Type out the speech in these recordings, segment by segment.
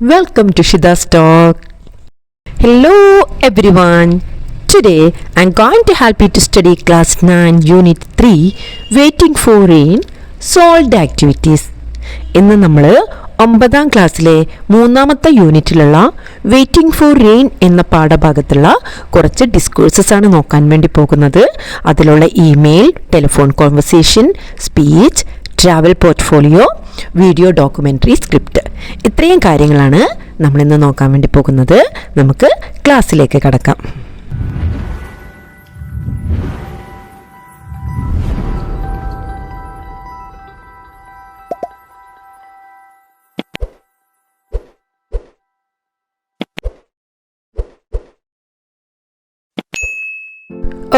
Welcome to Shida's Talk. Hello everyone. Today I'm going to help you to study class 9 unit 3 waiting for rain solved activities. ഇന്ന് നമ്മൾ 9ാം ക്ലാസ്സിലെ 3ാമത്തെ യൂണിറ്റിലുള്ള waiting for rain എന്ന പാഠഭാഗത്തുള്ള കുറച്ച് discourses ആണ് നോക്കാൻ വേണ്ടി പോകുന്നത്. അതിലുള്ള email, telephone conversation, speech, travel portfolio, video documentary, script, ഇത്രയും കാര്യങ്ങളാണ് നമ്മളിന്ന് നോക്കാൻ വേണ്ടി പോകുന്നത്. നമുക്ക് ക്ലാസ്സിലേക്ക് കടക്കാം.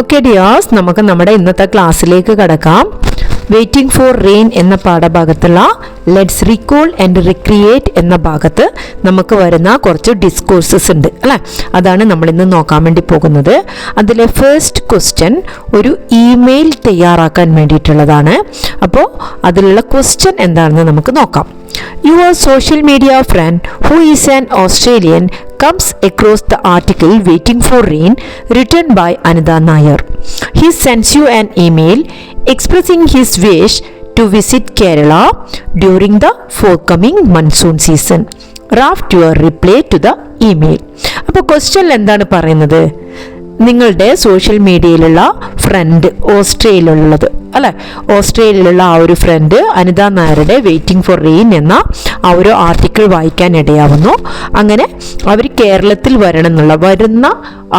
ഓക്കെ ഡിയേഴ്സ്, നമുക്ക് നമ്മുടെ ഇന്നത്തെ ക്ലാസ്സിലേക്ക് കടക്കാം. വെയിറ്റിംഗ് ഫോർ റെയിൻ എന്ന പാഠഭാഗത്തുള്ള ലെറ്റ്സ് റീകോൾ ആൻഡ് റിക്രിയേറ്റ് എന്ന ഭാഗത്ത് നമുക്ക് വരുന്ന കുറച്ച് ഡിസ്കോഴ്സസ് ഉണ്ട് അല്ലേ, അതാണ് നമ്മളിന്ന് നോക്കാൻ വേണ്ടി പോകുന്നത്. അതിലെ ഫസ്റ്റ് ക്വസ്റ്റ്യൻ ഒരു ഇമെയിൽ തയ്യാറാക്കാൻ വേണ്ടിയിട്ടുള്ളതാണ്. അപ്പോൾ അതിലുള്ള ക്വസ്റ്റ്യൻ എന്താണെന്ന് നമുക്ക് നോക്കാം. Your social media friend who is an Australian comes across the article Waiting for Rain written by Anida Nair. He sends you an email expressing his wish to visit Kerala during the forthcoming monsoon season. Draft your reply to the email. അപ്പോൾ ക്വസ്റ്റ്യനിൽ എന്താണ് പറയുന്നത്? നിങ്ങളുടെ social മീഡിയയിലുള്ള front ഓസ്ട്രേലിയയിലുള്ളത് അല്ലേ, ഓസ്ട്രേലിയയിലുള്ള ആ ഒരു front Anitha നായരുടെ waiting for rain എന്ന ആ ഒരു ആർട്ടിക്കിൾ വായിക്കാൻ ഇടയാവുന്നു. അങ്ങനെ അവർ കേരളത്തിൽ വരുന്ന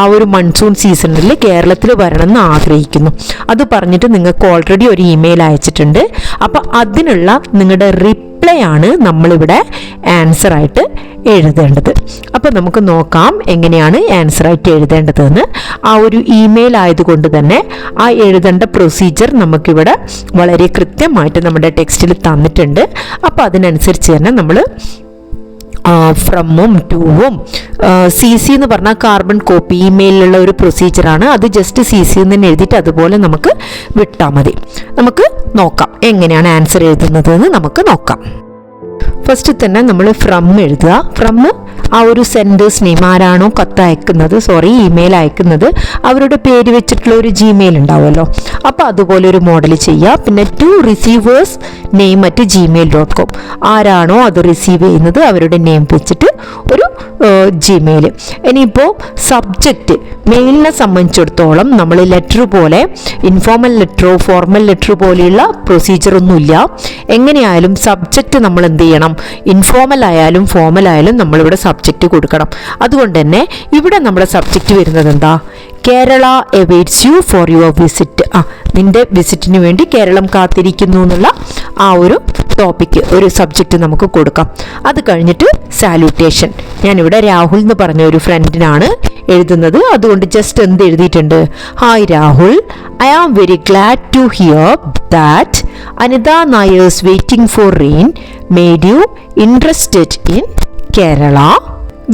ആ ഒരു മൺസൂൺ സീസണിൽ കേരളത്തിൽ വരണമെന്ന് ആഗ്രഹിക്കുന്നു. അത് പറഞ്ഞിട്ട് നിങ്ങൾക്ക് ഓൾറെഡി ഒരു ഇമെയിൽ അയച്ചിട്ടുണ്ട്. അപ്പോൾ അതിനുള്ള നിങ്ങളുടെ റിപ്ലൈ ആണ് നമ്മളിവിടെ ആൻസറായിട്ട് എഴുതേണ്ടത്. അപ്പോൾ നമുക്ക് നോക്കാം എങ്ങനെയാണ് ആൻസറായിട്ട് എഴുതേണ്ടതെന്ന്. ആ ഒരു ഇമെയിൽ ആയതുകൊണ്ട് തന്നെ ആ എഴുതേണ്ട പ്രൊസീജിയർ നമുക്കിവിടെ വളരെ കൃത്യമായിട്ട് നമ്മുടെ ടെക്സ്റ്റിൽ തന്നിട്ടുണ്ട്. അപ്പോൾ അതിനനുസരിച്ച് തന്നെ നമ്മൾ ഫ്രമും ടൂവും സി സി എന്ന് പറഞ്ഞാൽ കാർബൺ കോപ്പി ഇമെയിലുള്ള ഒരു പ്രൊസീജിയറാണ്. അത് ജസ്റ്റ് സി സി എന്ന് എഴുതിയിട്ട് അതുപോലെ നമുക്ക് വിട്ടാൽ മതി. നമുക്ക് നോക്കാം എങ്ങനെയാണ് ആൻസർ എഴുതുന്നത് എന്ന് നമുക്ക് നോക്കാം. ഫസ്റ്റ് തന്നെ നമ്മൾ ഫ്രം എഴുതുക. ഫ്രം ആ ഒരു സെൻഡേഴ്സ് നെയിം, ആരാണോ കത്ത് അയക്കുന്നത്, ഇമെയിൽ അയക്കുന്നത്, അവരുടെ പേര് വെച്ചിട്ടുള്ള ഒരു ജിമെയിൽ ഉണ്ടാവുമല്ലോ, അപ്പോൾ അതുപോലെ ഒരു മോഡൽ ചെയ്യുക. പിന്നെ to receivers name at gmail.com, ആരാണോ അത് റിസീവ് ചെയ്യുന്നത് അവരുടെ നെയിം വെച്ചിട്ട് ഒരു ജിമെയിൽ. ഇനിയിപ്പോൾ സബ്ജക്റ്റ് മെയിലിനെ സംബന്ധിച്ചിടത്തോളം നമ്മൾ ലെറ്റർ പോലെ ഇൻഫോർമൽ ലെറ്ററോ ഫോർമൽ ലെറ്റർ പോലെയുള്ള പ്രൊസീജിയർ ഒന്നുമില്ല. എങ്ങനെയായാലും സബ്ജക്റ്റ് നമ്മൾ എന്ത് ചെയ്യണം, ഇൻഫോർമൽ ആയാലും ഫോർമൽ ആയാലും നമ്മളിവിടെ സബ്ജക്റ്റ് കൊടുക്കണം. അതുകൊണ്ട് തന്നെ ഇവിടെ നമ്മുടെ സബ്ജക്റ്റ് വരുന്നത് എന്താ, Kerala awaits you for your visit. നിന്റെ വിസിറ്റിന് വേണ്ടി കേരളം കാത്തിരിക്കുന്നു എന്നുള്ള ആ ഒരു ടോപ്പിക്ക്, ഒരു സബ്ജക്റ്റ് നമുക്ക് കൊടുക്കാം. അത് കഴിഞ്ഞിട്ട് സാല്യൂട്ടേഷൻ. ഞാനിവിടെ രാഹുൽ എന്ന് പറഞ്ഞ ഒരു ഫ്രണ്ടിനാണ് എഴുതുന്നത്. അതുകൊണ്ട് ജസ്റ്റ് എന്ത് എഴുതിയിട്ടുണ്ട്, hi Rahul, I am very glad to hear that Anita Nair's waiting for rain made you interested in Kerala.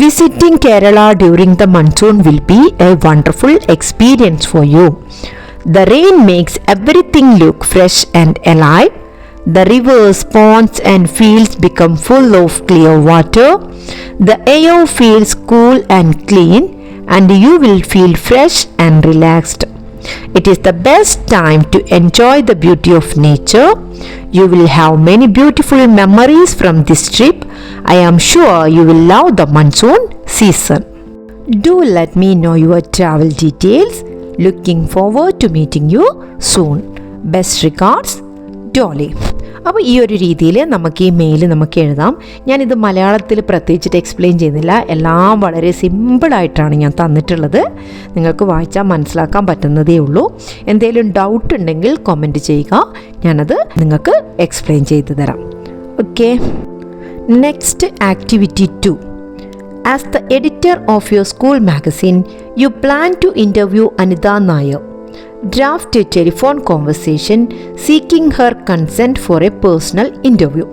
Visiting Kerala during the monsoon will be a wonderful experience for you. The rain makes everything look fresh and alive. The rivers, ponds and fields become full of clear water. The air feels cool and clean and you will feel fresh and relaxed. It is the best time to enjoy the beauty of nature. You will have many beautiful memories from this trip. I am sure you will love the monsoon season. Do let me know your travel details. Looking forward to meeting you soon. Best regards, Dolly. അപ്പോൾ ഈ ഒരു രീതിയിൽ നമുക്ക് ഈ mail നമുക്ക് എഴുതാം. ഞാനിത് മലയാളത്തിൽ പ്രത്യേകിച്ചിട്ട് എക്സ്പ്ലെയിൻ ചെയ്യുന്നില്ല, എല്ലാം വളരെ സിമ്പിളായിട്ടാണ് ഞാൻ തന്നിട്ടുള്ളത്. നിങ്ങൾക്ക് വായിച്ചാൽ മനസ്സിലാക്കാൻ പറ്റുന്നതേ ഉള്ളൂ. എന്തെങ്കിലും ഡൗട്ട് ഉണ്ടെങ്കിൽ കമൻറ്റ് ചെയ്യുക, ഞാനത് നിങ്ങൾക്ക് എക്സ്പ്ലെയിൻ ചെയ്തു തരാം. Okay, next activity 2. As the editor of your school magazine, you plan to interview Anida Nair. Draft a telephone conversation seeking her consent for a personal interview.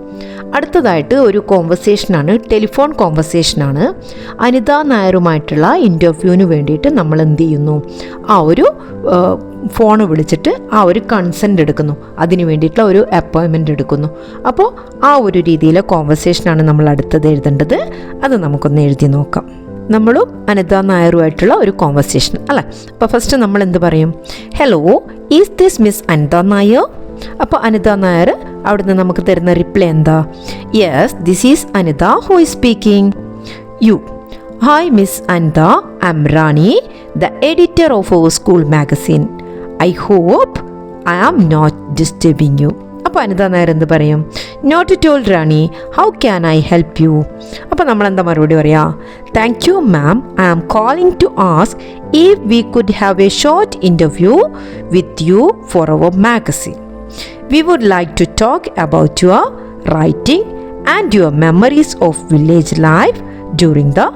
അടുത്തതായിട്ട് ഒരു കോൺവെർസേഷനാണ്, ടെലിഫോൺ കോൺവെർസേഷനാണ്. അനിത നായരുമായിട്ടുള്ള ഇൻ്റർവ്യൂവിന് വേണ്ടിയിട്ട് നമ്മൾ എന്ത് ചെയ്യുന്നു, ആ ഒരു ഫോൺ വിളിച്ചിട്ട് ആ ഒരു കൺസെൻറ്റ് എടുക്കുന്നു, അതിന് വേണ്ടിയിട്ടുള്ള ഒരു അപ്പോയിൻമെൻ്റ് എടുക്കുന്നു. അപ്പോൾ ആ ഒരു രീതിയിലെ കോൺവെർസേഷനാണ് നമ്മൾ അടുത്തത് എഴുതേണ്ടത്. അത് നമുക്കൊന്ന് എഴുതി നോക്കാം. നമ്മളും അനിത നായറുമായിട്ടുള്ള ഒരു കോൺവെർസേഷൻ അല്ലേ. അപ്പോൾ ഫസ്റ്റ് നമ്മൾ എന്ത് പറയും? Hello, is this miss Anita Nair? അപ്പോൾ അനിത നായർ അവിടുന്ന് നമുക്ക് തരുന്ന റിപ്ലൈ എന്താ? Yes, this is Anita who is speaking. You, hi miss Anita, I am Rani, the editor of our school magazine. I hope I am not disturbing you. അപ്പോൾ അനിത നായർ എന്ത് പറയും? Not at all Rani, how can I help you? അപ്പോൾ നമ്മളെന്താ മറുപടി പറയാ? Thank you ma'am, I am calling to ask if we could have a short interview with you for our magazine. We would like to talk about your writing and your memories of village life during the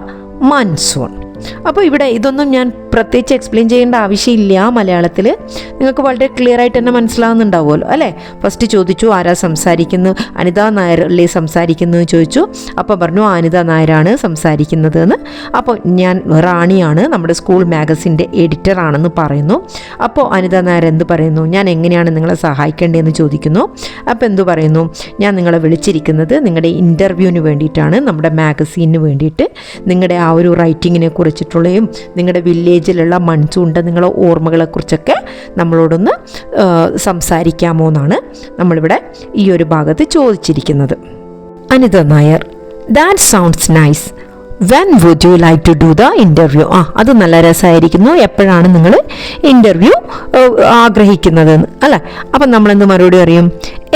monsoon. അപ്പോൾ ഇവിടെ ഇതൊന്നും ഞാൻ പ്രത്യേകിച്ച് explain ചെയ്യേണ്ട ആവശ്യമില്ല. മലയാളത്തിൽ നിങ്ങൾക്ക് വളരെ ക്ലിയർ ആയിട്ട് തന്നെ മനസ്സിലാവുന്നുണ്ടാവുമല്ലോ അല്ലേ. ഫസ്റ്റ് ചോദിച്ചു ആരാ സംസാരിക്കുന്നു, അനിത നായർ അല്ലേ സംസാരിക്കുന്നത് ചോദിച്ചു. അപ്പോൾ പറഞ്ഞു അനിത നായരാണ് സംസാരിക്കുന്നത് എന്ന്. അപ്പോൾ ഞാൻ റാണിയാണ്, നമ്മുടെ സ്കൂൾ മാഗസിൻ്റെ എഡിറ്ററാണെന്ന് പറയുന്നു. അപ്പോൾ അനിത നായർ എന്ത് പറയുന്നു? ഞാൻ എങ്ങനെയാണ് നിങ്ങളെ സഹായിക്കേണ്ടതെന്ന് ചോദിക്കുന്നു. അപ്പോൾ എന്തു പറയുന്നു? ഞാൻ നിങ്ങളെ വിളിച്ചിരിക്കുന്നത് നിങ്ങളുടെ ഇൻ്റർവ്യൂവിന് വേണ്ടിയിട്ടാണ്, നമ്മുടെ മാഗസീനിന് വേണ്ടിയിട്ട്, നിങ്ങളുടെ ആ ഒരു റൈറ്റിങ്ങിനെ കുറിച്ചിട്ടുള്ളതും നിങ്ങളുടെ വില്ലേജിലുള്ള മൺസൂണിൻ്റെ നിങ്ങളുടെ ഓർമ്മകളെക്കുറിച്ചൊക്കെ നമ്മളോടൊന്ന് സംസാരിക്കാമോ എന്നാണ് നമ്മളിവിടെ ഈ ഒരു ഭാഗത്ത് ചോദിച്ചിരിക്കുന്നത്. Anita Nair, that sounds nice. When would you like to do the interview? അത് നല്ല രസമായിരിക്കുന്നു. എപ്പോഴാണ് നിങ്ങൾ ഇൻ്റർവ്യൂ ആഗ്രഹിക്കുന്നതെന്ന് അല്ലേ. അപ്പം നമ്മളെന്ത് മറുപടി അറിയും?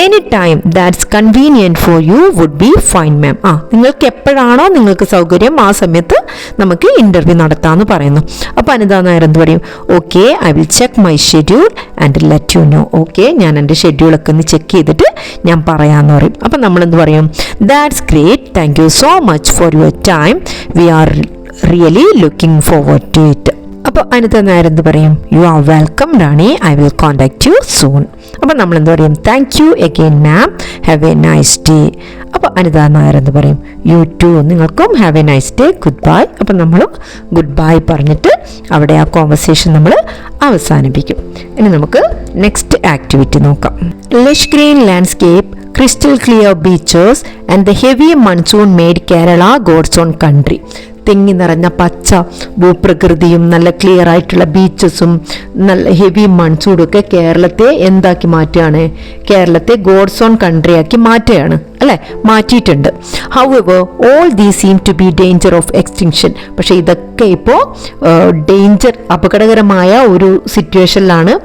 Any time that's convenient for you would be fine ma'am. നിങ്ങൾക്ക് എപ്പോഴാണോ നിങ്ങൾക്ക് സൗകര്യം ആ സമയത്ത് നമുക്ക് ഇൻ്റർവ്യൂ നടത്താമെന്ന് പറയുന്നു. അപ്പോൾ അനിത നായർ എന്ത് പറയും? Okay, I will check my schedule and let you know. Okay, ഞാൻ എൻ്റെ ഷെഡ്യൂളൊക്കെ ഒന്ന് ചെക്ക് ചെയ്തിട്ട് ഞാൻ പറയാമെന്ന് പറയും. അപ്പം നമ്മളെന്ത് പറയും? That's great, thank you so much for your time, we are really looking forward to it. അപ്പോൾ അനിത നായർ എന്ത് പറയും? You are welcome Rani, I will contact you soon. അപ്പോൾ നമ്മളെന്ത് പറയും? Thank you again ma'am, have a nice day. അപ്പോൾ അനിത നായർ എന്ത് പറയും? You too, നിങ്ങൾക്കും have a nice day, goodbye. അപ്പം നമ്മളും ഗുഡ് ബൈ പറഞ്ഞിട്ട് അവിടെ ആ കോൺവെർസേഷൻ നമ്മൾ അവസാനിപ്പിക്കും. ഇനി നമുക്ക് നെക്സ്റ്റ് ആക്ടിവിറ്റി നോക്കാം. Lush green landscape, crystal clear beaches and the heavy monsoon made Kerala God's own country. തെങ്ങി നിറഞ്ഞ പച്ച ഭൂപ്രകൃതിയും നല്ല ക്ലിയർ ആയിട്ടുള്ള ബീച്ചസും നല്ല ഹെവി മൺസൂണും ഒക്കെ കേരളത്തെ എന്താക്കി മാറ്റുകയാണ്? കേരളത്തെ ഗോഡ്സ് ഓൺ കൺട്രി ആക്കി മാറ്റുകയാണ് അല്ലേ, മാറ്റിയിട്ടുണ്ട്. However all these seem to be danger of extinction. പക്ഷേ ഇതൊക്കെ ഇപ്പോൾ ഡേഞ്ചർ, അപകടകരമായ ഒരു സിറ്റുവേഷനിലാണ്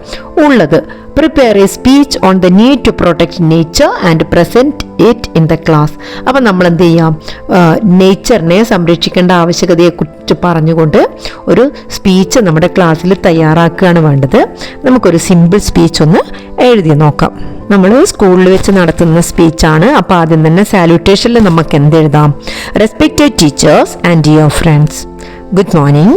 ഉള്ളത്. Prepare a speech on the need to protect nature and present it in the class. അപ്പം നമ്മൾ എന്ത് ചെയ്യാം? നേച്ചറിനെ സംരക്ഷിക്കേണ്ട ആവശ്യകതയെക്കുറിച്ച് പറഞ്ഞുകൊണ്ട് ഒരു സ്പീച്ച് നമ്മുടെ ക്ലാസ്സിൽ തയ്യാറാക്കുകയാണ് വേണ്ടത്. നമുക്കൊരു സിമ്പിൾ സ്പീച്ച് ഒന്ന് എഴുതി നോക്കാം. നമ്മൾ സ്കൂളിൽ വെച്ച് നടത്തുന്ന സ്പീച്ചാണ്. അപ്പോൾ ആദ്യം തന്നെ സാല്യൂട്ടേഷനിൽ നമുക്ക് എന്തെഴുതാം? Respected teachers and dear friends, good morning.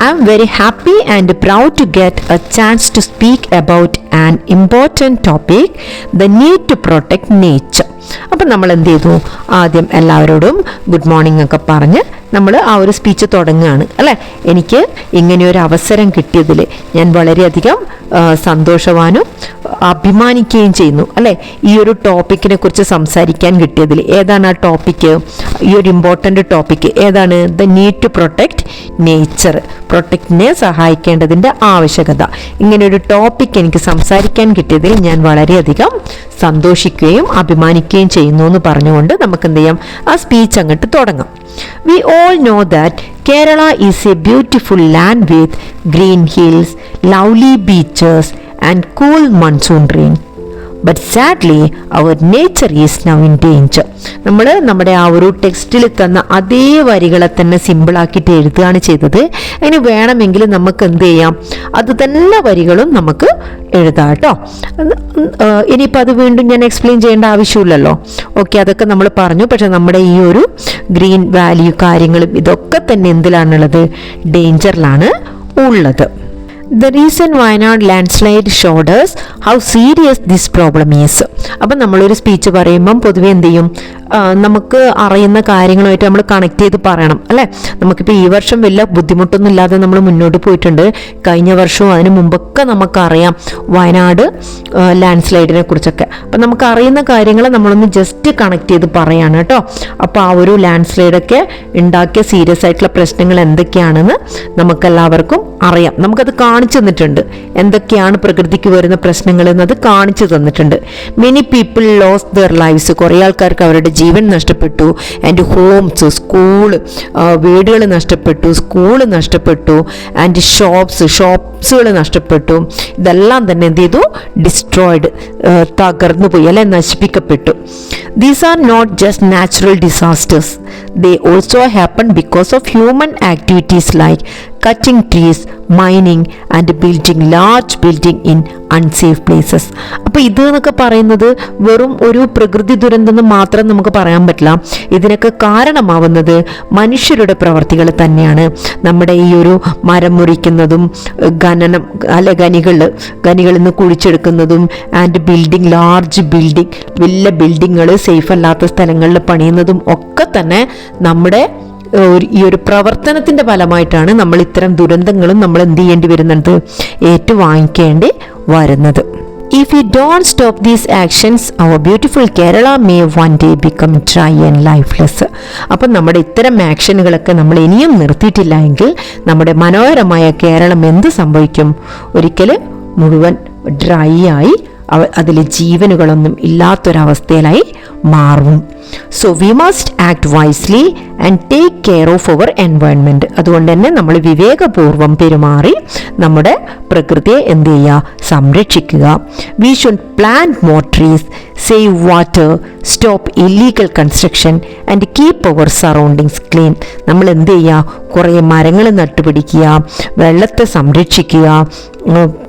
I'm very happy and proud to get a chance to speak about an important topic, the need to protect nature. അപ്പം നമ്മൾ എന്ത് ചെയ്തു? ആദ്യം എല്ലാവരോടും ഗുഡ് മോർണിംഗ് ഒക്കെ പറഞ്ഞ് നമ്മൾ ആ ഒരു സ്പീച്ച് തുടങ്ങുകയാണ് അല്ലേ. എനിക്ക് ഇങ്ങനെയൊരു അവസരം കിട്ടിയതിൽ ഞാൻ വളരെയധികം സന്തോഷവാനും അഭിമാനിക്കുകയും ചെയ്യുന്നു അല്ലേ. ഈ ഒരു ടോപ്പിക്കിനെ കുറിച്ച് സംസാരിക്കാൻ കിട്ടിയതിൽ. ഏതാണ് ആ ടോപ്പിക്ക്? ഈ ഒരു ഇമ്പോർട്ടൻ്റ് ടോപ്പിക്ക് ഏതാണ്? The need to protect nature, പ്രൊട്ടക്റ്റിനെ സഹായിക്കേണ്ടതിൻ്റെ ആവശ്യകത. ഇങ്ങനെയൊരു ടോപ്പിക്ക് എനിക്ക് സംസാരിക്കാൻ കിട്ടിയതിൽ ഞാൻ വളരെയധികം സന്തോഷിക്കുകയും അഭിമാനിക്കുകയും ചെയ്യുന്നു എന്ന് പറഞ്ഞുകൊണ്ട് നമുക്ക് എന്ത് ചെയ്യാം? ആ സ്പീച്ച് അങ്ങോട്ട് തുടങ്ങാം. We all know that Kerala is a beautiful land with green hills, lovely beaches and cool monsoon rain. But sadly, our nature is now in danger. നമ്മൾ നമ്മുടെ ആ ഒരു ടെക്സ്റ്റിൽ തന്ന അതേ വരികളെ തന്നെ സിമ്പിളാക്കിയിട്ട് എഴുതുകയാണ് ചെയ്തത്. അതിന് വേണമെങ്കിൽ നമുക്ക് എന്ത് ചെയ്യാം? അത് തന്നെ വരികളും നമുക്ക് എഴുതാം കേട്ടോ. ഇനിയിപ്പോൾ അത് വീണ്ടും ഞാൻ എക്സ്പ്ലെയിൻ ചെയ്യേണ്ട ആവശ്യമില്ലല്ലോ. ഓക്കെ, അതൊക്കെ നമ്മൾ പറഞ്ഞു. പക്ഷെ നമ്മുടെ ഈ ഒരു ഗ്രീൻ വാല്യൂ കാര്യങ്ങളും ഇതൊക്കെ തന്നെ എന്തിലാണുള്ളത്? ഡേഞ്ചറിലാണ് ഉള്ളത്. The recent Wayanad landslide showed us how serious this problem is. അപ്പം നമ്മളൊരു സ്പീച്ച് പറയുമ്പം പൊതുവെ എന്ത് ചെയ്യും? നമുക്ക് അറിയുന്ന കാര്യങ്ങളുമായിട്ട് നമ്മൾ കണക്ട് ചെയ്ത് പറയണം അല്ലേ. നമുക്കിപ്പോൾ ഈ വർഷം വലിയ ബുദ്ധിമുട്ടൊന്നും ഇല്ലാതെ നമ്മൾ മുന്നോട്ട് പോയിട്ടുണ്ട്. കഴിഞ്ഞ വർഷവും അതിന് മുമ്പൊക്കെ നമുക്കറിയാം വയനാട് ലാൻഡ് സ്ലൈഡിനെ കുറിച്ചൊക്കെ. അപ്പം നമുക്ക് അറിയുന്ന കാര്യങ്ങൾ നമ്മളൊന്ന് ജസ്റ്റ് കണക്ട് ചെയ്ത് പറയാണ് കേട്ടോ. അപ്പോൾ ആ ഒരു ലാൻഡ് സ്ലൈഡൊക്കെ ഉണ്ടാക്കിയ സീരിയസ് ആയിട്ടുള്ള പ്രശ്നങ്ങൾ എന്തൊക്കെയാണെന്ന് നമുക്കെല്ലാവർക്കും അറിയാം. നമുക്കത് കാണിച്ചു തന്നിട്ടുണ്ട്, എന്തൊക്കെയാണ് പ്രകൃതിക്ക് വരുന്ന പ്രശ്നങ്ങൾ എന്നത് കാണിച്ചു തന്നിട്ടുണ്ട്. Many people loss there lives, കുറേ ആൾക്കാർക്ക് അവരുടെ ജീവൻ നഷ്ടപ്പെട്ടു. ആൻഡ് ഹോംസ്, സ്കൂള്, വീടുകൾ നഷ്ടപ്പെട്ടു, സ്കൂള് നഷ്ടപ്പെട്ടു. ആൻഡ് ഷോപ്സുകൾ നഷ്ടപ്പെട്ടു. ഇതെല്ലാം തന്നെ എന്ത് ചെയ്തു? ഡിസ്ട്രോയിഡ്, തകർന്നു പോയി അല്ലെ, നശിപ്പിക്കപ്പെട്ടു. These are not just natural disasters, they also happen because of human activities like cutting trees, mining and building large building in unsafe places. അപ്പോൾ ഇത് എന്നൊക്കെ പറയുന്നത് വെറും ഒരു പ്രകൃതി ദുരന്തം മാത്രം നമുക്ക് പറയാൻ പറ്റില്ല. ഇതിനൊക്കെ കാരണമാവുന്നത് മനുഷ്യരുടെ പ്രവർത്തികൾ തന്നെയാണ്. നമ്മുടെ ഈ ഒരു മരം മുറിക്കുന്നതും ഖനനം അല്ലെ ഖനികളിൽ നിന്ന് കുഴിച്ചെടുക്കുന്നതും ആൻഡ് ബിൽഡിംഗ് ലാർജ് ബിൽഡിംഗ്, വലിയ ബിൽഡിങ്ങുകൾ സേഫ് അല്ലാത്ത സ്ഥലങ്ങളിൽ പണിയുന്നതും ഒക്കെ തന്നെ നമ്മുടെ ഈ ഒരു പ്രവർത്തനത്തിൻ്റെ ഫലമായിട്ടാണ് നമ്മൾ ഇത്തരം ദുരന്തങ്ങളും നമ്മൾ എന്ത് ചെയ്യേണ്ടി വരുന്നത്? ഏറ്റുവാങ്ങിക്കേണ്ടി വരുന്നത്. If we don't stop these actions, our beautiful Kerala may one day become dry and lifeless. അപ്പം നമ്മുടെ ഇത്തരം ആക്ഷനുകളൊക്കെ നമ്മൾ ഇനിയും നിർത്തിയിട്ടില്ല എങ്കിൽ നമ്മുടെ മനോഹരമായ കേരളം എന്ത് സംഭവിക്കും? ഒരിക്കൽ മുഴുവൻ ഡ്രൈ ആയി അതിൽ ജീവനുകളൊന്നും ഇല്ലാത്തൊരവസ്ഥയിലായി മാറും. So we must act wisely and take care of our environment. അതുകൊണ്ട് തന്നെ നമ്മൾ വിവേകപൂർവ്വം പെരുമാറി നമ്മുടെ പ്രകൃതിയെ എന്ത് ചെയ്യുക? സംരക്ഷിക്കുക. We should plant more trees, save water, stop illegal construction and keep our surroundings clean. നമ്മൾ എന്ത് ചെയ്യുക? കുറേ മരങ്ങൾ നട്ടുപിടിക്കുക, വെള്ളത്തെ സംരക്ഷിക്കുക.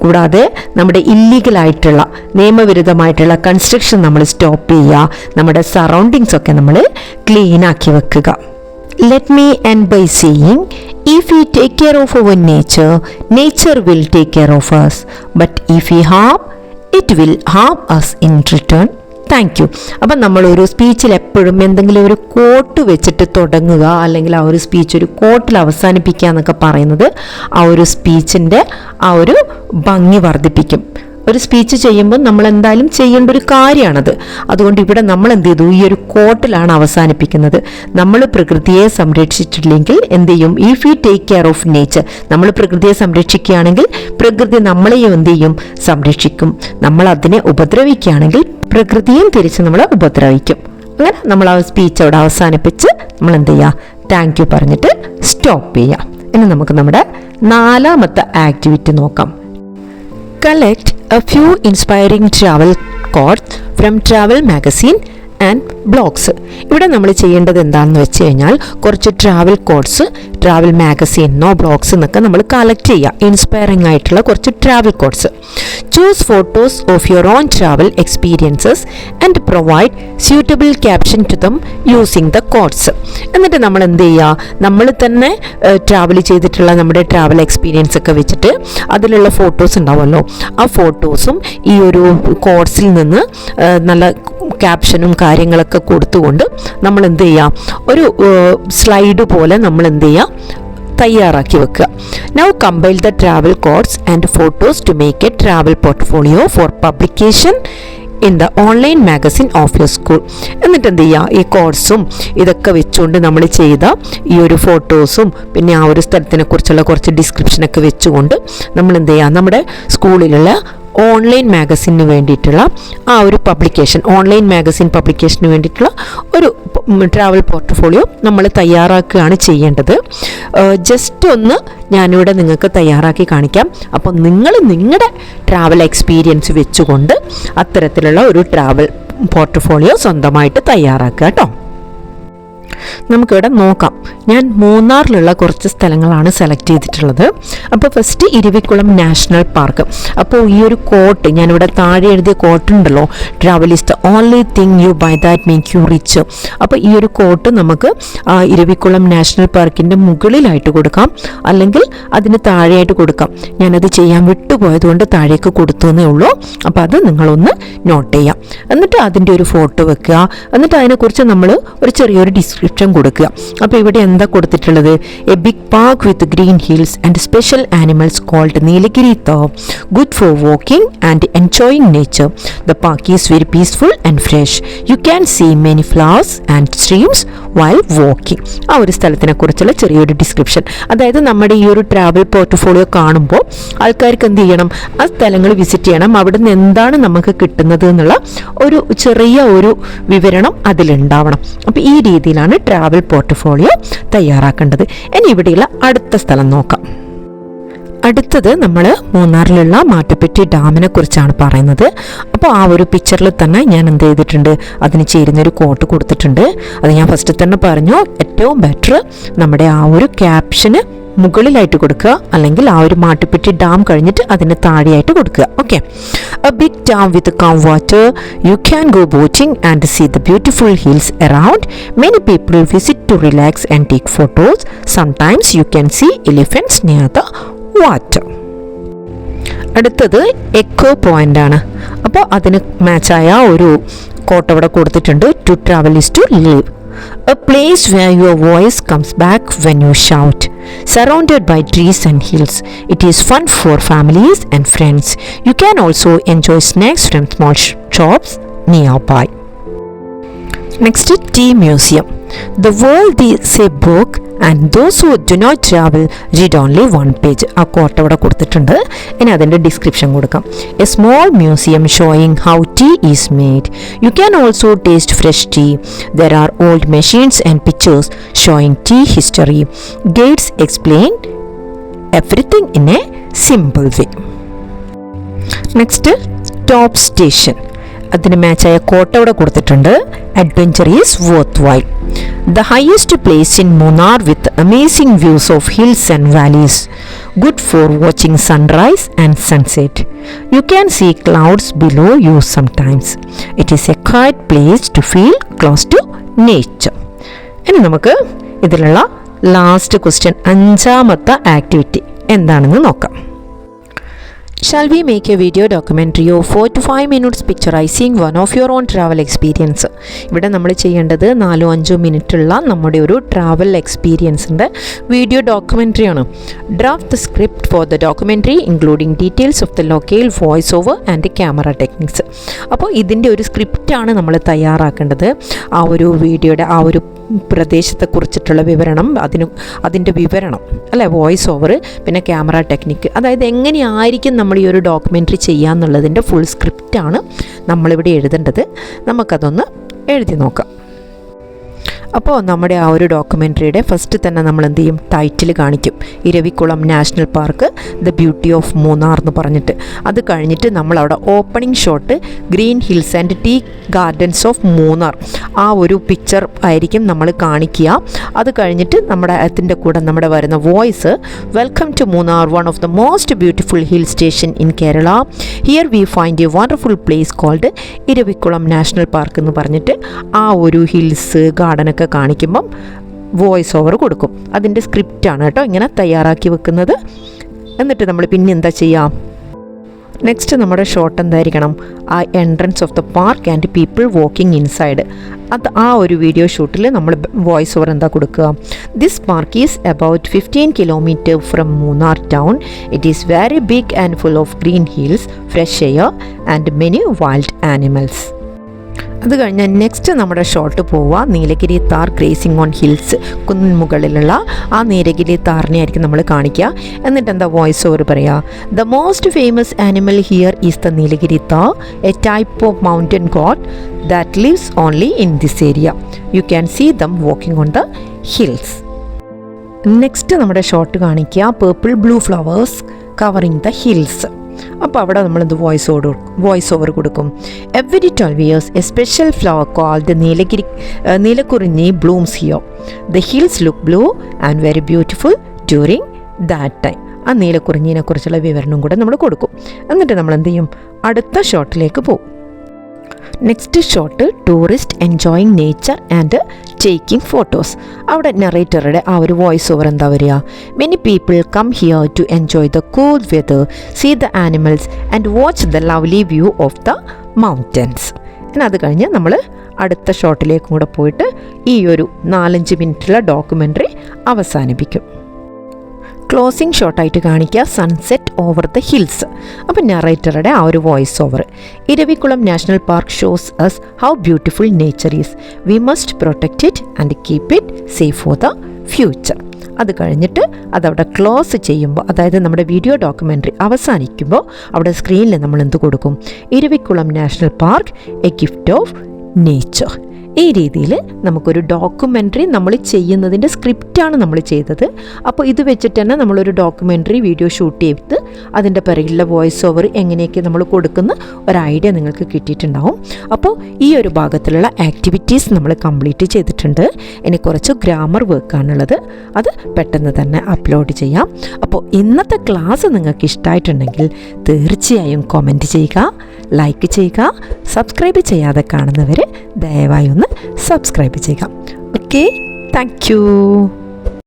കൂടാതെ നമ്മുടെ ഇല്ലീഗലായിട്ടുള്ള നിയമവിരുദ്ധമായിട്ടുള്ള കൺസ്ട്രക്ഷൻ നമ്മൾ സ്റ്റോപ്പ് ചെയ്യുക. നമ്മുടെ സറൗണ്ടിങ്സ് ഒക്കെ നമ്മൾ ക്ലീൻ ആക്കി വെക്കുക. Let me end by saying, if we take care of our nature, nature will take care of us. But if we harm, it will harm us in return. Thank you. അപ്പം നമ്മളൊരു സ്പീച്ചിൽ എപ്പോഴും എന്തെങ്കിലും ഒരു coat വെച്ചിട്ട് തുടങ്ങുക, അല്ലെങ്കിൽ ആ ഒരു സ്പീച്ച് ഒരു കോട്ടിൽ അവസാനിപ്പിക്കുക എന്നൊക്കെ പറയുന്നത് ആ ഒരു സ്പീച്ചിൻ്റെ ആ ഒരു ഭംഗി വർദ്ധിപ്പിക്കും. ഒരു സ്പീച്ച് ചെയ്യുമ്പോൾ നമ്മൾ എന്തായാലും ചെയ്യേണ്ട ഒരു കാര്യമാണത്. അതുകൊണ്ട് ഇവിടെ നമ്മൾ എന്ത് ചെയ്തു? ഈ ഒരു കോട്ടിലാണ് അവസാനിപ്പിക്കുന്നത്. നമ്മൾ പ്രകൃതിയെ സംരക്ഷിച്ചിട്ടില്ലെങ്കിൽ എന്ത് ചെയ്യും? If you take care of nature, നമ്മൾ പ്രകൃതിയെ സംരക്ഷിക്കുകയാണെങ്കിൽ പ്രകൃതി നമ്മളെയും എന്ത് ചെയ്യും? സംരക്ഷിക്കും. നമ്മൾ അതിനെ ഉപദ്രവിക്കുകയാണെങ്കിൽ പ്രകൃതിയും തിരിച്ച് നമ്മളെ ഉപദ്രവിക്കും. അങ്ങനെ നമ്മൾ ആ സ്പീച്ച് അവിടെ അവസാനിപ്പിച്ച് നമ്മൾ എന്ത് ചെയ്യുക? താങ്ക് യു പറഞ്ഞിട്ട് സ്റ്റോപ്പ് ചെയ്യുക. ഇനി നമുക്ക് നമ്മുടെ 4ാമത്തെ ആക്ടിവിറ്റി നോക്കാം. Collect a few inspiring travel quotes from travel magazine and blogs. ഇവിടെ നമ്മൾ ചെയ്യേണ്ടത് എന്താണെന്ന് വെച്ച് കഴിഞ്ഞാൽ കുറച്ച് ട്രാവൽ കോഡ്സ് ട്രാവൽ മാഗസീനോ ബ്ലോഗ്സ് എന്നൊക്കെ നമ്മൾ കളക്ട് ചെയ്യുക. ഇൻസ്പയറിംഗ് ആയിട്ടുള്ള കുറച്ച് travel quotes. Choose photos of your own travel experiences and provide suitable caption to them using the quotes. എന്നിട്ട് നമ്മൾ എന്ത് ചെയ്യുക? നമ്മൾ തന്നെ ട്രാവൽ ചെയ്തിട്ടുള്ള നമ്മുടെ ട്രാവൽ എക്സ്പീരിയൻസ് ഒക്കെ വെച്ചിട്ട് അതിലുള്ള ഫോട്ടോസ് ഉണ്ടാവുമല്ലോ, ആ ഫോട്ടോസും ഈ ഒരു കോഡ്സിൽ നിന്ന് നല്ല ക്യാപ്ഷനും കാര്യങ്ങളൊക്കെ കൊടുത്തുകൊണ്ട് നമ്മൾ എന്ത് ചെയ്യുക? ഒരു സ്ലൈഡ് പോലെ നമ്മൾ എന്ത് ചെയ്യുക? തയ്യാറാക്കി വെക്കുക. Now compile the travel quotes and photos to make a travel portfolio for publication in the online magazine of your school. എന്നിട്ട് എന്ത് ചെയ്യുക? ഈ കോഡ്സും ഇതൊക്കെ വെച്ചുകൊണ്ട് നമ്മൾ ചെയ്ത ഈ ഒരു ഫോട്ടോസും പിന്നെ ആ ഒരു സ്ഥലത്തിനെ കുറിച്ചുള്ള കുറച്ച് ഡിസ്ക്രിപ്ഷനൊക്കെ വെച്ചുകൊണ്ട് നമ്മൾ എന്ത് ചെയ്യുക? നമ്മുടെ സ്കൂളിലുള്ള ഓൺലൈൻ മാഗസിന് വേണ്ടിയിട്ടുള്ള ആ ഒരു പബ്ലിക്കേഷൻ, ഓൺലൈൻ മാഗസിൻ പബ്ലിക്കേഷന് വേണ്ടിയിട്ടുള്ള ഒരു ട്രാവൽ പോർട്ട്ഫോളിയോ നമ്മൾ തയ്യാറാക്കുകയാണ് ചെയ്യേണ്ടത്. ജസ്റ്റ് ഒന്ന് ഞാനിവിടെ നിങ്ങൾക്ക് തയ്യാറാക്കി കാണിക്കാം. അപ്പോൾ നിങ്ങൾ നിങ്ങളുടെ ട്രാവൽ എക്സ്പീരിയൻസ് വെച്ചുകൊണ്ട് അത്തരത്തിലുള്ള ഒരു ട്രാവൽ പോർട്ട്ഫോളിയോ സ്വന്തമായിട്ട് തയ്യാറാക്കുക കേട്ടോ. നമുക്കിവിടെ നോക്കാം. ഞാൻ മൂന്നാറിലുള്ള കുറച്ച് സ്ഥലങ്ങളാണ് സെലക്ട് ചെയ്തിട്ടുള്ളത്. അപ്പോൾ ഫസ്റ്റ് ഇരവിക്കുളം നാഷണൽ പാർക്ക്. അപ്പോൾ ഈ ഒരു കോട്ട്, ഞാനിവിടെ താഴെ എഴുതിയ കോട്ട് ഉണ്ടല്ലോ, travel is the only thing you buy that make you rich. അപ്പോൾ ഈ ഒരു കോട്ട് നമുക്ക് ഇരവിക്കുളം നാഷണൽ പാർക്കിൻ്റെ മുകളിലായിട്ട് കൊടുക്കാം, അല്ലെങ്കിൽ അതിന് താഴെയായിട്ട് കൊടുക്കാം. ഞാനത് ചെയ്യാൻ വിട്ടുപോയതുകൊണ്ട് താഴേക്ക് കൊടുത്തു എന്നേ ഉള്ളൂ. അപ്പോൾ അത് നിങ്ങളൊന്ന് നോട്ട് ചെയ്യാം. എന്നിട്ട് അതിൻ്റെ ഒരു ഫോട്ടോ വെക്കുക. എന്നിട്ട് അതിനെക്കുറിച്ച് നമ്മൾ ഒരു ചെറിയൊരു ഡിസ്ക്രിപ്ഷൻ കൊടുക്കുക. അപ്പോൾ ഇവിടെ എന്താ കൊടുത്തിട്ടുള്ളത്? A big park with green hills and special animals called Nilgiri tahr, good for walking and enjoying nature. The park is very peaceful and fresh. You can see many flowers and streams while walking. ആ ഒരു സ്ഥലത്തിനെ കുറിച്ചുള്ള ചെറിയൊരു description. അതായത് നമ്മുടെ ഈ ഒരു travel portfolio കാണുമ്പോൾ ആൾക്കാർക്ക് എന്ത് ചെയ്യണം? ആ സ്ഥലങ്ങൾ വിസിറ്റ് ചെയ്യണം. അവിടെ നിന്ന് എന്താണ് നമുക്ക് കിട്ടുന്നത് എന്നുള്ള ഒരു ചെറിയ ഒരു വിവരണം അതിലുണ്ടാവണം. അപ്പോൾ ഈ രീതിയിലാണ് ട്രാവൽ പോർട്ട്ഫോളിയോ തയ്യാറാക്കേണ്ടത്. ഇനി ഇവിടെയുള്ള അടുത്ത സ്ഥലം നോക്കാം. അടുത്തത് നമ്മൾ മൂന്നാറിലുള്ള മാട്ടുപ്പെട്ടി ഡാമിനെ കുറിച്ചാണ് പറയുന്നത്. അപ്പോൾ ആ ഒരു പിക്ചറിൽ തന്നെ ഞാൻ എന്ത് ചെയ്തിട്ടുണ്ട്? അതിന് ചേരുന്നൊരു കോട്ട് കൊടുത്തിട്ടുണ്ട്. അത് ഞാൻ ഫസ്റ്റ് തന്നെ പറഞ്ഞു, ഏറ്റവും ബെറ്റർ നമ്മുടെ ആ ഒരു ക്യാപ്ഷന് മുകളിലായിട്ട് കൊടുക്കുക, അല്ലെങ്കിൽ ആ ഒരു മാട്ടുപ്പെട്ടി ഡാം കഴിഞ്ഞിട്ട് അതിന് താഴെയായിട്ട് കൊടുക്കുക. Okay. A big dam with calm water. You can go boating and see the beautiful hills around. Many people visit to relax and take photos. Sometimes you can see elephants near the water. അടുത്തത് echo point ആണ്. അപ്പോൾ അതിന് മാച്ചായ ഒരു quote അവിടെ കൊടുത്തിട്ടുണ്ട്. To travel is to live. A place where your voice comes back when you shout. Surrounded by trees and hills, it is fun for families and friends. You can also enjoy snacks from small shops nearby. Next, Tea Museum. The world is a book and those who do not travel read only one page. ആ quote അവിടെ കൊടുത്തിട്ടുണ്ട്. ഇനി അതിൻ്റെ description കൊടുക്കാം. A small museum showing how tea is made. You can also taste fresh tea. There are old machines and pictures showing tea history. Guides explain everything in a simple way. Next, Top Station. അതിന് മാച്ചായ quote അവിടെ കൊടുത്തിട്ടുണ്ട്. Adventure is worthwhile. The highest place in Munnar with amazing views of hills and valleys. Good for watching sunrise and sunset. You can see clouds below you sometimes. It is a quiet place to feel close to nature. ഇനി നമുക്ക് ഇതിലുള്ള last question, അഞ്ചാമത്തെ activity എന്താണെന്ന് നോക്കാം. Shall we make a video documentary of 4 to 5 minutes picturizing one of your own travel experience? ഇവിടെ നമ്മൾ ചെയ്യേണ്ടത് 4-5 മിനിറ്റുള്ള നമ്മുടെ ഒരു ട്രാവൽ എക്സ്പീരിയൻസിൻ്റെ വീഡിയോ ഡോക്യുമെൻ്ററി ആണ്. Draft the script for the documentary including details of the locale voice over and camera techniques. അപ്പോൾ ഇതിൻ്റെ ഒരു സ്ക്രിപ്റ്റാണ് നമ്മൾ തയ്യാറാക്കേണ്ടത്. ആ ഒരു വീഡിയോയുടെ ആ ഒരു പ്രദേശത്തെക്കുറിച്ചിട്ടുള്ള വിവരണം, അതിൻ്റെ വിവരണം അല്ലേ, വോയിസ് ഓവർ, പിന്നെ ക്യാമറ ടെക്നിക്ക്, അതായത് എങ്ങനെയായിരിക്കും നമ്മൾ ഈ ഒരു ഡോക്യുമെൻ്ററി ചെയ്യാന്നുള്ളതിൻ്റെ ഫുൾ സ്ക്രിപ്റ്റാണ് നമ്മളിവിടെ എഴുതേണ്ടത്. നമുക്കതൊന്ന് എഴുതി നോക്കാം. അപ്പോൾ നമ്മുടെ ആ ഒരു ഡോക്യുമെൻ്ററിയുടെ ഫസ്റ്റ് തന്നെ നമ്മൾ എന്ത് ചെയ്യും? ടൈറ്റിൽ കാണിക്കും, Eravikulam national park the beauty of Munnar എന്ന് പറഞ്ഞിട്ട്. അത് കഴിഞ്ഞിട്ട് നമ്മളവിടെ opening shot green hills and tea gardens of Munnar, ആ ഒരു പിക്ചർ ആയിരിക്കും നമ്മൾ കാണിക്കുക. അത് കഴിഞ്ഞിട്ട് നമ്മുടെ അതിൻ്റെ കൂടെ നമ്മുടെ വരുന്ന voice, welcome to Munnar, one of the most beautiful hill station in Kerala. Here we find a wonderful place called Eravikulam national park എന്ന് പറഞ്ഞിട്ട് ആ ഒരു ഹിൽസ് ഗാർഡനൊക്കെ കാണിക്കുമ്പം വോയിസ് ഓവർ കൊടുക്കും. അതിൻ്റെ സ്ക്രിപ്റ്റാണ് കേട്ടോ ഇങ്ങനെ തയ്യാറാക്കി വെക്കുന്നത്. എന്നിട്ട് നമ്മൾ പിന്നെ എന്താ ചെയ്യാം? നെക്സ്റ്റ് നമ്മുടെ ഷോട്ട് എന്തായിരിക്കണം? ആ entrance of the park and people walking inside. അത് ആ ഒരു വീഡിയോ ഷൂട്ടിൽ നമ്മൾ വോയിസ് ഓവർ എന്താ കൊടുക്കുക? This park is about 15 kilometre from Munnar town. It is very big and full of green hills, fresh air and many wild animals. അത് കഴിഞ്ഞാൽ next നമ്മുടെ shot പോവുക Nilgiri tahr grazing on hills, കുന്നിൻ മുകളിലുള്ള ആ നീലഗിരി താറിനെ ആയിരിക്കും നമ്മൾ കാണിക്കുക. എന്നിട്ട് എന്താ വോയിസ് ഓവർ പറയുക? The most famous animal here is the Nilgiri tahr, a type of mountain goat that lives only in this area. You can see them walking on the hills. Next നമ്മുടെ ഷോട്ട് കാണിക്കുക purple blue flowers covering the hills. അപ്പോൾ അവിടെ നമ്മളെന്ത് voice over കൊടുക്കും. Every 12 years a special flower called Neelakurinji blooms here. The hills look blue and very beautiful during that time. ആ നീലക്കുറിഞ്ഞിനെ കുറിച്ചുള്ള വിവരണം കൂടെ നമ്മൾ കൊടുക്കും. എന്നിട്ട് നമ്മൾ എന്ത് ചെയ്യും, അടുത്ത ഷോട്ടിലേക്ക് പോകും. Next shot tourist enjoying nature and taking photos. അവിടെ നറേറ്ററുടെ ആ ഒരു വോയിസ് ഓവർ എന്താ വരിക, many people come here to enjoy the cool weather, see the animals and watch the lovely view of the mountains. എന്നാൽ അത് കഴിഞ്ഞ് നമ്മൾ അടുത്ത ഷോട്ടിലേക്കും കൂടെ പോയിട്ട് ഈ ഒരു 4-5 മിനിറ്റുള്ള ഡോക്യുമെൻ്ററി അവസാനിപ്പിക്കും. ക്ലോസിംഗ് ഷോട്ടായിട്ട് കാണിക്കുക സൺസെറ്റ് ഓവർ ദ ഹിൽസ്. അപ്പം നറേറ്ററുടെ ആ ഒരു voice over, Eravikulam national park shows us how beautiful nature is, we must protect it and keep it safe for the future. അത് കഴിഞ്ഞിട്ട് അതവിടെ ക്ലോസ് ചെയ്യുമ്പോൾ, അതായത് നമ്മുടെ വീഡിയോ ഡോക്യുമെൻ്ററി അവസാനിക്കുമ്പോൾ അവിടെ സ്ക്രീനിൽ നമ്മൾ എന്ത് കൊടുക്കും, Eravikulam national park A gift of nature. ഈ രീതിയിൽ നമുക്കൊരു ഡോക്യുമെൻ്ററി നമ്മൾ ചെയ്യുന്നതിൻ്റെ സ്ക്രിപ്റ്റാണ് നമ്മൾ ചെയ്തത്. അപ്പോൾ ഇത് വെച്ചിട്ട് തന്നെ നമ്മളൊരു ഡോക്യുമെൻ്ററി വീഡിയോ ഷൂട്ട് ചെയ്ത് അതിൻ്റെ പിറകിലുള്ള വോയിസ് ഓവർ എങ്ങനെയൊക്കെ നമ്മൾ കൊടുക്കുന്ന ഒരു ഐഡിയ നിങ്ങൾക്ക് കിട്ടിയിട്ടുണ്ടാവും. അപ്പോൾ ഈ ഒരു ഭാഗത്തിലുള്ള ആക്ടിവിറ്റീസ് നമ്മൾ കംപ്ലീറ്റ് ചെയ്തിട്ടുണ്ട്. ഇനി കുറച്ച് ഗ്രാമർ വർക്കാണുള്ളത്, അത് പെട്ടെന്ന് തന്നെ അപ്ലോഡ് ചെയ്യാം. അപ്പോൾ ഇന്നത്തെ ക്ലാസ് നിങ്ങൾക്ക് ഇഷ്ടമായിട്ടുണ്ടെങ്കിൽ തീർച്ചയായും കമൻറ്റ് ചെയ്യുക, ലൈക്ക് ചെയ്യുക. സബ്സ്ക്രൈബ് ചെയ്യാതെ കാണുന്നവർ ദയവായി ഒന്ന് സബ്സ്ക്രൈബ് ചെയ്യുക. Okay, thank you.